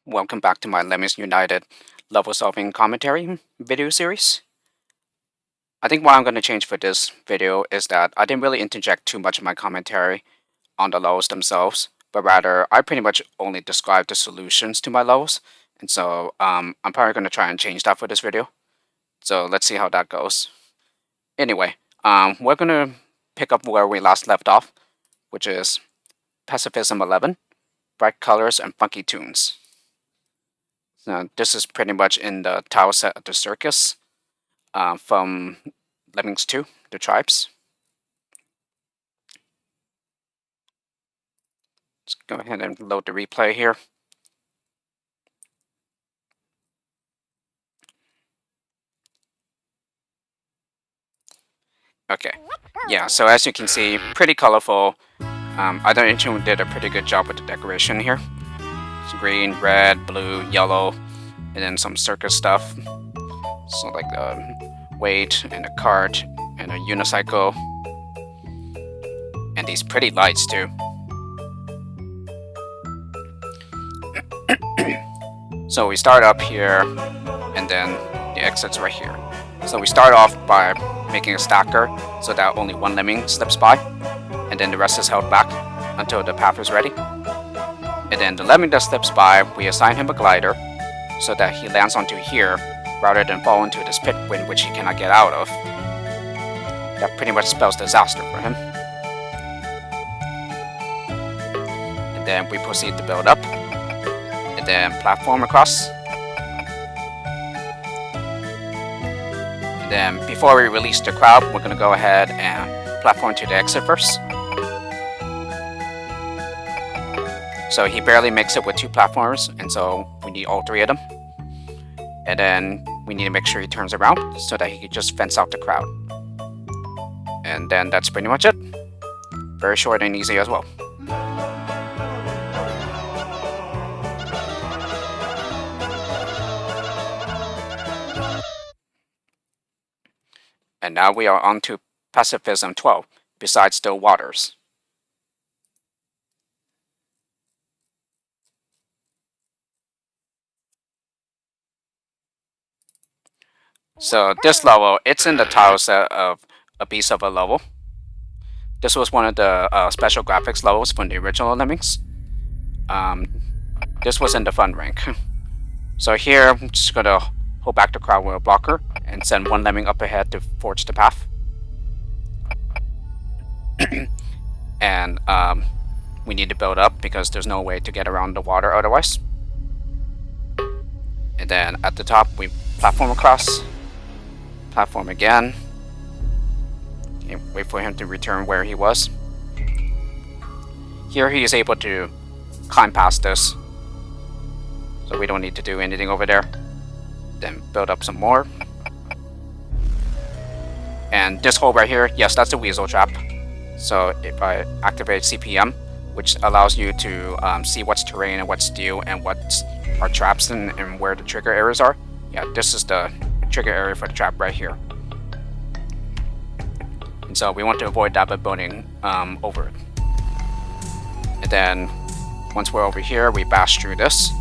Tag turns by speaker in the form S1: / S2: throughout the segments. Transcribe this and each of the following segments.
S1: Welcome back to my Lemmings United level solving commentary video series. I think what I'm going to change for this video is that I didn't really interject too much of my commentary on the levels themselves, but rather I pretty much only describe the solutions to my levels, and so I'm probably going to try and change that for this video. So let's see how that goes. Anyway, we're going to pick up where we last left off, which is Pacifism 11, Bright Colors and Funky Tunes. So this is pretty much in the tile set of the circus from Lemmings 2, the tribes. Let's go ahead and load the replay here. Okay, yeah, so as you can see, pretty colorful. I think Inchun did a pretty good job with the decoration here. It's green, red, blue, yellow, and then some circus stuff. So like the weight and a cart and a unicycle. And these pretty lights too. So we start up here, and then the exit's right here. So we start off by making a stacker so that only one lemming slips by, and then the rest is held back until the path is ready. And then the lemming that slips by, we assign him a glider so that he lands onto here rather than fall into this pit in which he cannot get out of. That pretty much spells disaster for him. And then we proceed to build up, and then platform across. And then before we release the crowd, we're going to go ahead and platform to the exit first. So he barely makes it with 2 platforms, and so we need all 3 of them. And then we need to make sure he turns around so that he can just fence out the crowd. And then that's pretty much it. Very short and easy as well. And now we are on to Pacifism 12, Besides Still Waters. So this level, it's in the tile set of a beast of a level. This was one of the special graphics levels from the original Lemmings. This was in the fun rank. So here, I'm just going to hold back the crowd with a blocker and send one lemming up ahead to forge the path. And we need to build up because there's no way to get around the water otherwise. And then at the top, we platform across, platform again, and wait for him to return where he was. Here he is able to climb past this, so we don't need to do anything over there. Then build up some more. And this hole right here, yes, that's a weasel trap. So if I activate CPM, which allows you to see what's terrain and what's steel and what are traps and where the trigger areas are. Yeah, this is the trigger area for the trap right here. And so we want to avoid that by building over it. And then once we're over here, we bash through this,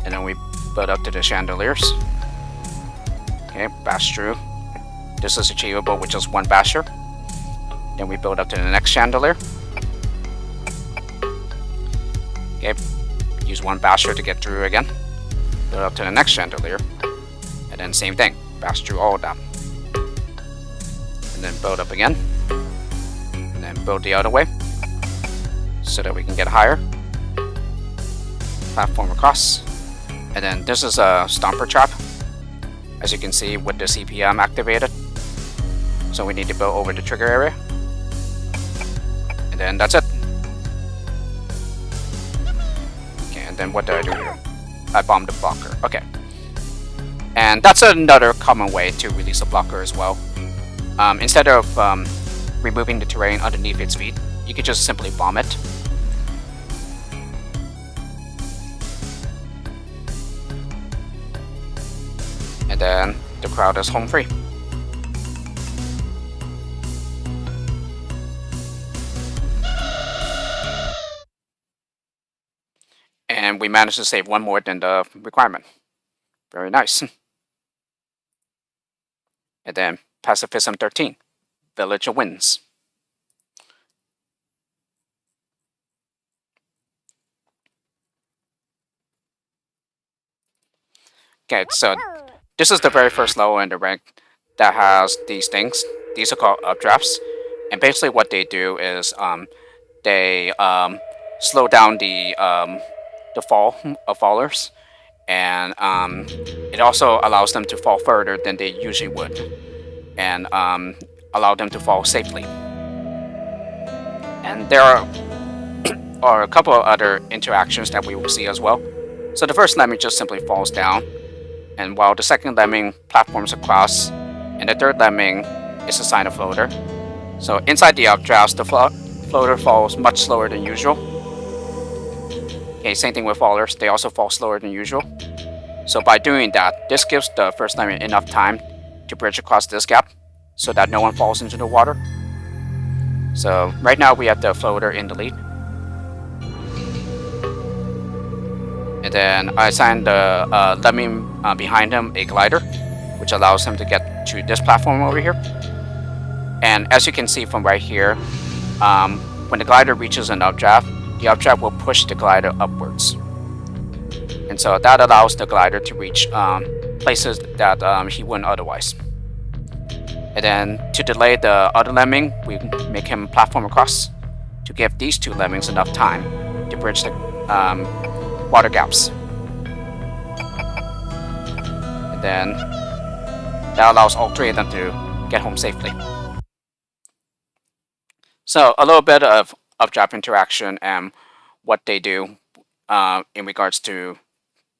S1: and then we build up to the chandeliers. Okay, bash through. This is achievable with just 1 basher. Then we build up to the next chandelier. Okay, use 1 basher to get through again. Build up to the next chandelier. And then same thing, bash through all of them. And then build up again. And then build the other way so that we can get higher. Platform across. And then this is a stomper trap, as you can see with the CPM activated. So we need to build over the trigger area. And then that's it. Okay, and then what did I do here? I bombed the blocker. Okay. And that's another common way to release a blocker as well. Instead of removing the terrain underneath its feet, you could just simply bomb it. And then the crowd is home free. And And we managed to save one more than the requirement. Very nice. And then Pacifism 13, Village wins. Okay, so this is the very first level in the rank that has these things. These are called updrafts, and basically what they do is they slow down the fall of fallers, and it also allows them to fall further than they usually would, and allow them to fall safely. And there are a couple of other interactions that we will see as well. So the first lemming just simply falls down, and while the second lemming platforms across, and the third lemming is assigned a floater. So inside the updrafts, the floater falls much slower than usual. Okay, same thing with fallers, they also fall slower than usual. So by doing that, this gives the first lemming enough time to bridge across this gap so that no one falls into the water. So right now we have the floater in the lead. And then I assigned the lemming behind him a glider, which allows him to get to this platform over here. And as you can see from right here, when the glider reaches an updraft, the updraft will push the glider upwards. And so that allows the glider to reach places that he wouldn't otherwise. And then to delay the other lemming, we make him platform across to give these two lemmings enough time to bridge the water gaps. And then that allows all three of them to get home safely. So a little bit of updraft interaction and what they do in regards to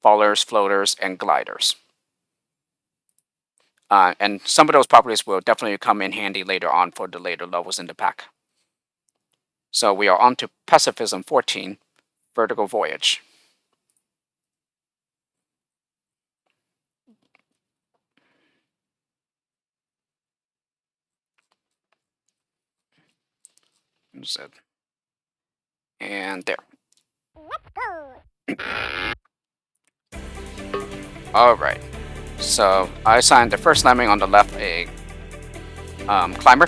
S1: fallers, floaters, and gliders. And some of those properties will definitely come in handy later on for the later levels in the pack. So we are on to Pacifism 14, Vertical Voyage. And there. Alright, so I assigned the first lemming on the left a climber.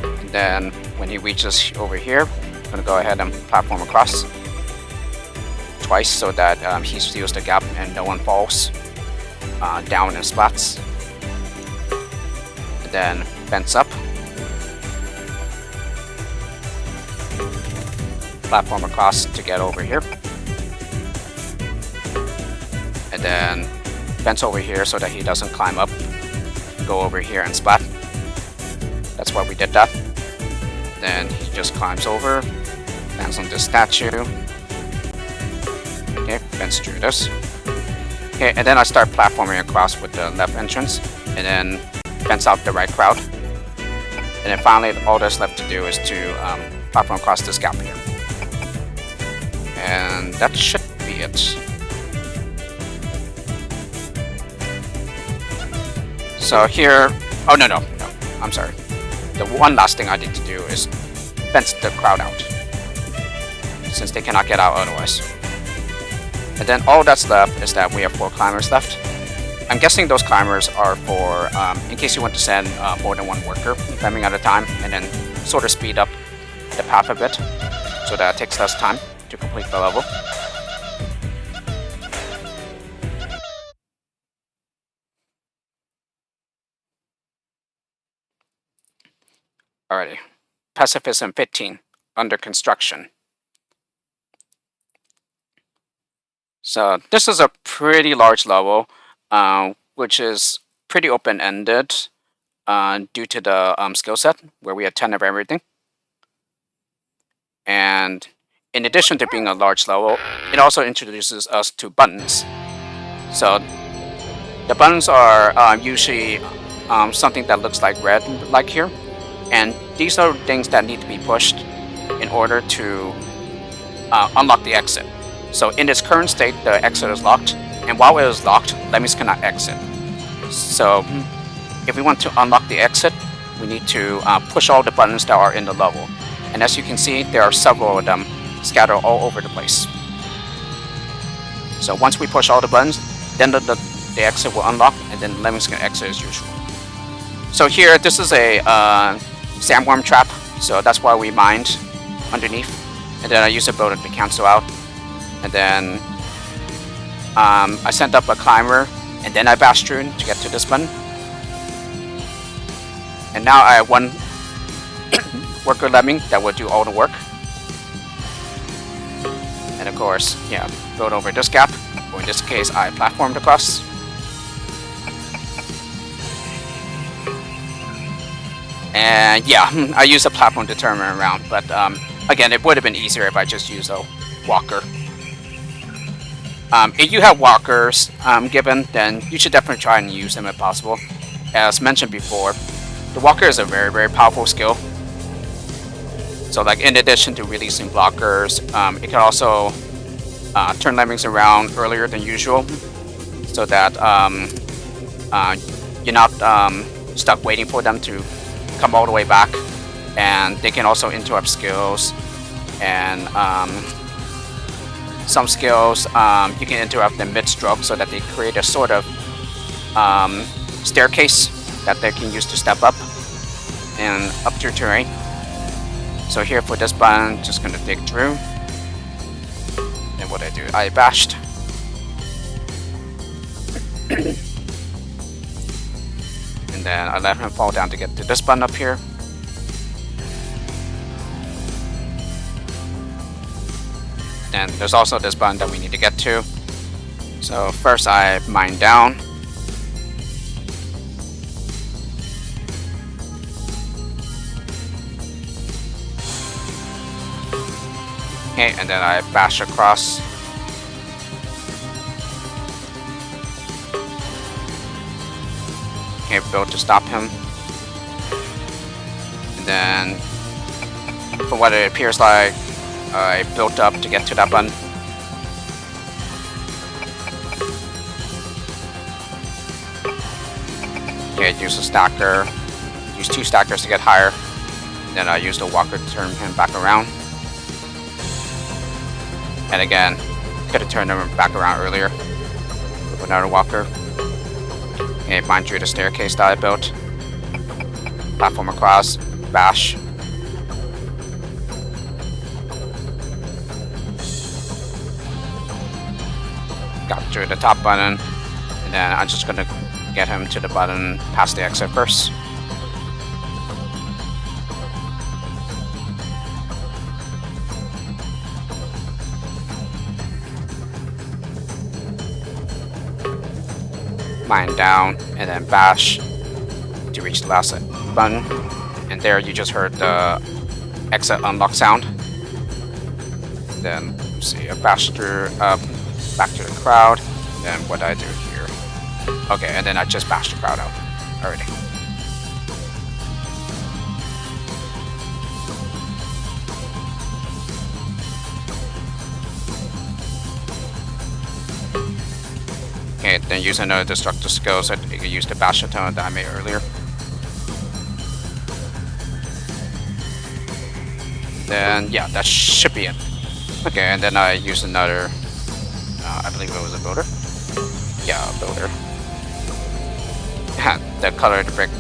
S1: And then when he reaches over here, I'm going to go ahead and platform across twice so that he seals the gap and no one falls down and splats. And then fence up. Platform across to get over here. And then fence over here so that he doesn't climb up, go over here and splat. That's why we did that. Then he just climbs over, lands on this statue. Okay, fence through this. Okay, and then I start platforming across with the left entrance, and then fence out the right crowd. And then finally, all that's left to do is to platform across this gap here. And that should be it. So here, oh no, I'm sorry. The one last thing I need to do is fence the crowd out, since they cannot get out otherwise. And then all that's left is that we have 4 climbers left. I'm guessing those climbers are for, in case you want to send more than one worker climbing at a time, and then sort of speed up the path a bit, so that it takes less time to complete the level. Alrighty, Pacifism 15, under construction. So this is a pretty large level, which is pretty open-ended due to the skill set, where we have 10 of everything. And in addition to being a large level, it also introduces us to buttons. So the buttons are usually something that looks like red, like here. And these are things that need to be pushed in order to unlock the exit. So in its current state, the exit is locked, and while it is locked, Lemmings cannot exit. So if we want to unlock the exit, we need to push all the buttons that are in the level. And as you can see, there are several of them scattered all over the place. So once we push all the buttons, then the exit will unlock, and then Lemmings can exit as usual. So here, this is a sandworm trap, so that's why we mined underneath. And then I use a builder to cancel out. And then I sent up a climber, and then I bashed through to get to this button. And now I have one worker lemming that will do all the work. And of course, yeah, build over this gap, or in this case, I platformed across. And yeah, I use a platform to turn around, but again, it would have been easier if I just used a walker. If you have walkers given, then you should definitely try and use them if possible. As mentioned before, the walker is a very, very powerful skill. So like in addition to releasing blockers, it can also turn lemmings around earlier than usual, so that you're not stuck waiting for them to come all the way back. And they can also interrupt skills, and some skills you can interrupt them mid-stroke so that they create a sort of staircase that they can use to step up and up through terrain. So here for this button, just gonna dig through. And what I do, I bashed. And then I let him fall down to get to this button up here. Then there's also this button that we need to get to. So first I mine down. Okay, and then I bash across. Okay, build to stop him. And then, from what it appears like, I built up to get to that button. Okay, use a stacker. Use 2 stackers to get higher. And then I used a walker to turn him back around. And again, could have turned him back around earlier with another walker. Okay, mine through the staircase that I built. Platform across, bash. Got through the top button, and then I'm just gonna get him to the button past the exit first. Mine down, and then bash to reach the last button. And there you just heard the exit unlock sound. Then, let's see, a bash through, back to the crowd. Then what I do here. Okay, and then I just bashed the crowd out already. Okay, then use another destructive skill so that you can use the bash tone that I made earlier. Then, yeah, that should be it. Okay, and then I use another, I believe it was a builder. Yeah, a builder. The colored brick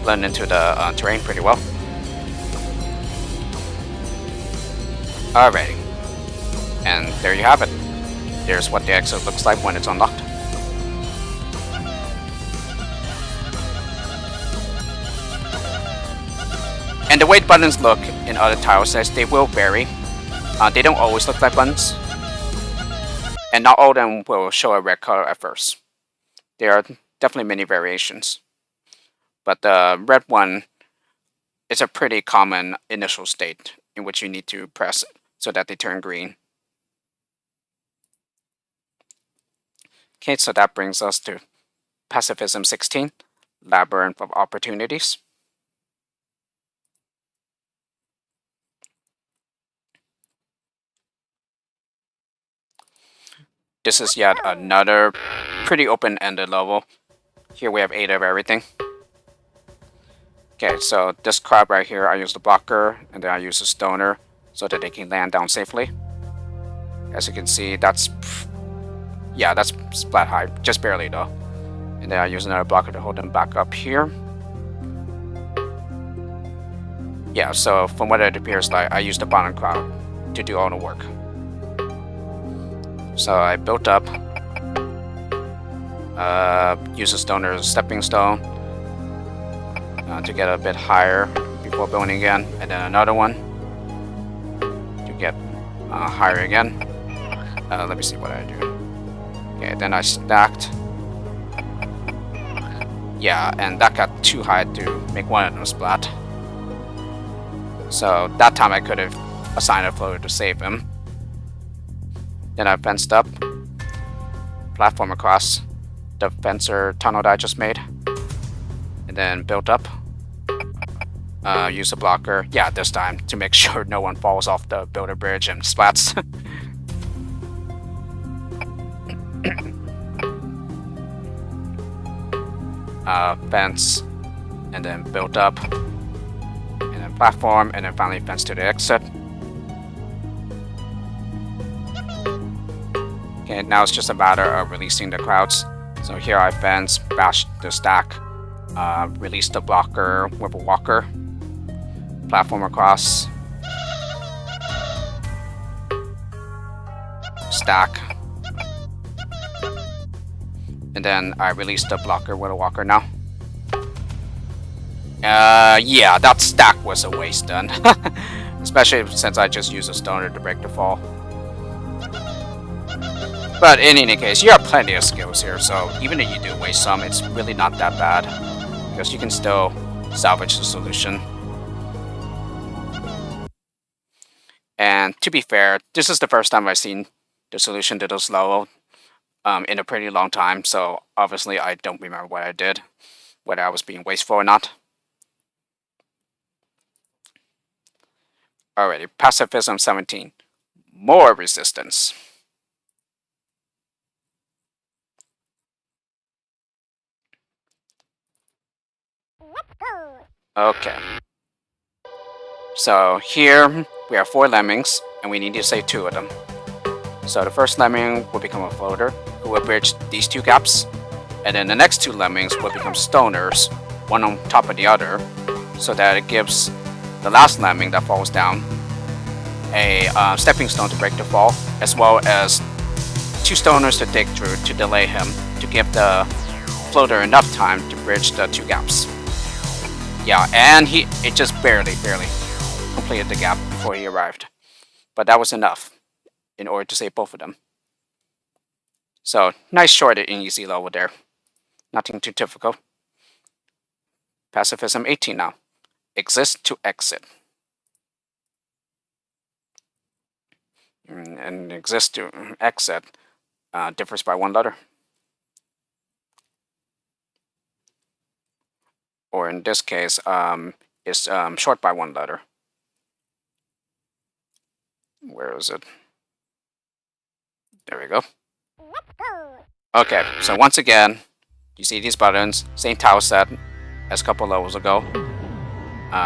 S1: blend into the terrain pretty well. Alrighty. And there you have it. There's what the exit looks like when it's unlocked. And the way the buttons look in other tile sets, they will vary. They don't always look like buttons. And not all of them will show a red color at first. There are definitely many variations. But the red one is a pretty common initial state in which you need to press so that they turn green. Okay, so that brings us to Pacifism 16, Labyrinth of Opportunities. This is yet another pretty open-ended level. Here we have 8 of everything. Okay, so this crab right here, I use the blocker, and then I use the stoner so that they can land down safely. As you can see, yeah, that's splat high, just barely though. And then I use another blocker to hold them back up here. Yeah, so from what it appears like, I used the bottom crowd to do all the work. So I built up, use a stoner as a stepping stone to get a bit higher before building again, and then another one to get higher again. Let me see what I do. Okay, then I stacked. Yeah, and that got too high to make one of them splat. So that time I could have assigned a floater to save him. Then I fenced up, platform across the fencer tunnel that I just made, and then built up. Use a blocker, yeah, this time to make sure no one falls off the builder bridge and splats. Fence, and then built up, and then platform, and then finally fence to the exit. Okay, now it's just a matter of releasing the crowds. So here I fence, bash the stack, release the blocker with a walker, platform across, stack, and then I release the blocker with a walker now. Yeah, that stack was a waste then. Especially since I just used a stoner to break the fall. But in any case, you have plenty of skills here, so even if you do waste some, it's really not that bad. Because you can still salvage the solution. And to be fair, this is the first time I've seen the solution to this level in a pretty long time, so obviously I don't remember what I did, whether I was being wasteful or not. Alrighty, Pacifism 17. More resistance. Okay. So here we have 4 lemmings, and we need to save 2 of them. So the first lemming will become a floater, who will bridge these 2 gaps, and then the next 2 lemmings will become stoners, one on top of the other, so that it gives the last lemming that falls down a stepping stone to break the fall, as well as 2 stoners to dig through to delay him, to give the floater enough time to bridge the 2 gaps. Yeah, and it just barely completed the gap before he arrived. But that was enough in order to save both of them. So, nice short and easy level there. Nothing too difficult. Pacifism 18 now. Exist to exit. And exist to exit differs by 1 letter. Or in this case, is short by 1 letter. Where is it? There we go. Okay, so once again, you see these buttons, same tile set as a couple levels ago.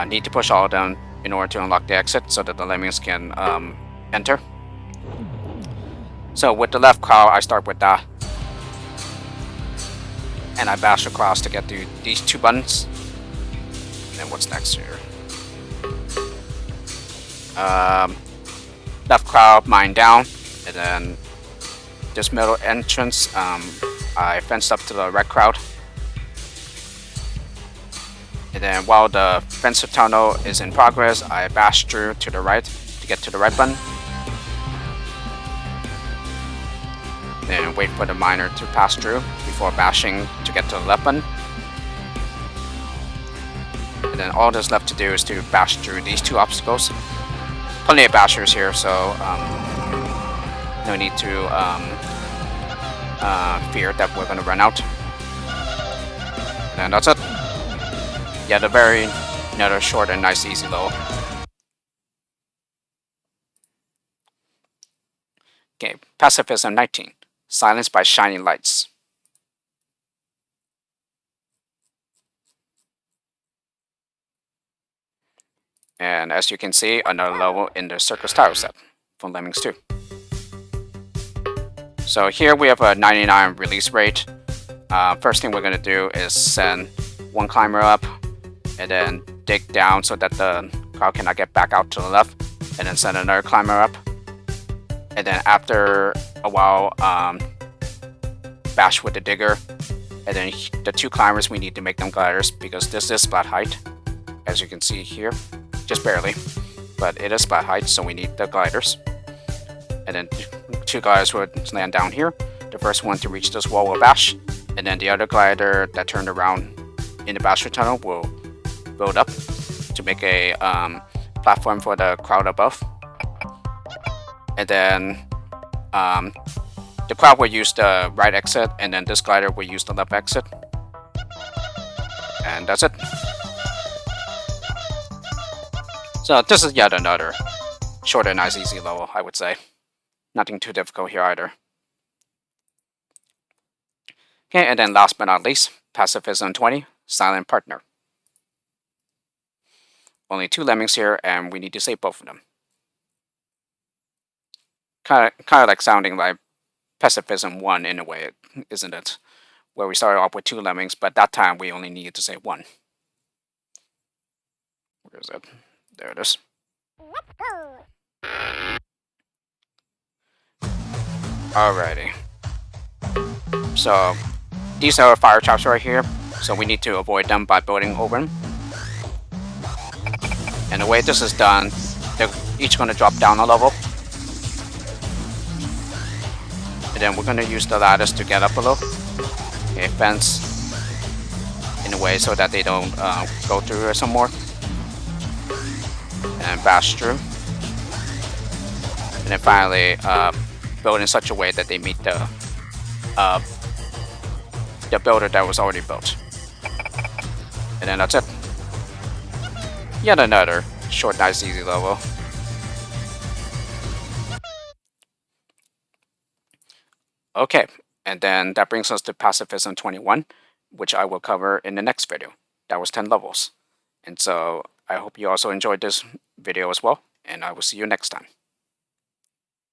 S1: Need to push all of them in order to unlock the exit so that the lemmings can enter. So with the left claw, I start with that. And I bash across to get to these 2 buttons. And then what's next here? Left claw, mine down, and then this middle entrance, I fenced up to the red crowd. And then while the fencer tunnel is in progress, I bash through to the right to get to the right button. Then wait for the miner to pass through before bashing to get to the left button. And then all there's left to do is to bash through these 2 obstacles. Plenty of bashers here, so no need to fear that we're going to run out. And that's it. Yeah, the very another short and nice easy level. Okay, Pacifism 19. Silenced by shining lights. And as you can see, another level in the Circus Tile set from Lemmings 2. So here we have a 99 release rate. First thing we're going to do is send one climber up and then dig down so that the crowd cannot get back out to the left, and then send another climber up. And then after a while, bash with the digger. And then the two climbers, we need to make them gliders because this is splat height, as you can see here. Just barely, but it is splat height, so we need the gliders. And then two gliders would land down here. The first one to reach this wall will bash, and then the other glider that turned around in the basher tunnel will build up to make a platform for the crowd above. And then the crowd will use the right exit, and then this glider will use the left exit. And that's it. So this is yet another short and nice easy level, I would say. Nothing too difficult here either. Okay, and then last but not least, Pacifism 20, Silent Partner. Only 2 lemmings here, and we need to save both of them. Kind of like sounding like Pacifism 1 in a way, isn't it? Where we started off with 2 lemmings, but that time we only needed to save 1. Where is it? There it is. Alrighty. So these are fire traps right here, so we need to avoid them by building over them. And the way this is done, they're each going to drop down a level. And then we're going to use the ladders to get up a little. Okay, fence in a way so that they don't go through some more. And bash through. And then finally build in such a way that they meet the builder that was already built. And then that's it. Yet another short, nice, easy level. Okay, and then that brings us to Pacifism 21, which I will cover in the next video. That was 10 levels. And so I hope you also enjoyed this video as well, and I will see you next time.